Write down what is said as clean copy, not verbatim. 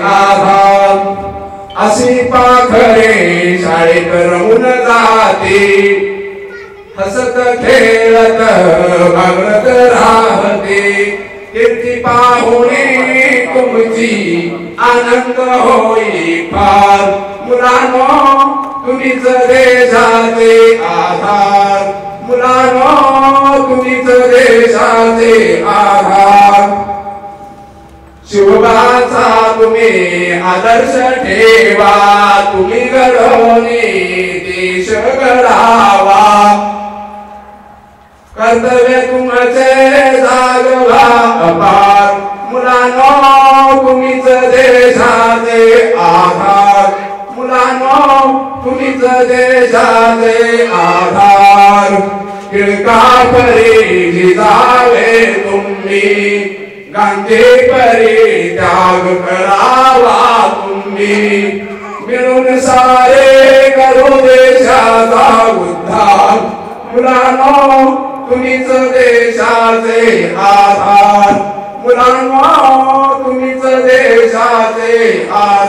आधार अशी पाखरे शाळेत रमून जाते हसत खेळत भागत राहते कीर्ती पाहुणे तुमची आनंद होई फार मुलांनो तुम्हीच देशाचे आधार मुलांनो तुम्हीच देशाचे आधार शिवबाचा तुम्ही आदर्श ठेवा तुम्ही घडवणे देश घडावा कर्तव्य तुमचे जागवा अपार मुलांनो तुम्हीच देशाचे आधार मुलांनो तुम्हीच देशाचे आधार टिळका परी जावे तुम्ही गांधी परी त्याग करावा तुम्ही मिळून सारे करू देशाचा उद्धार मुलांनो तुम्हीच देशाचे आधार मुलांनो तुम्हीच देशाचे आधार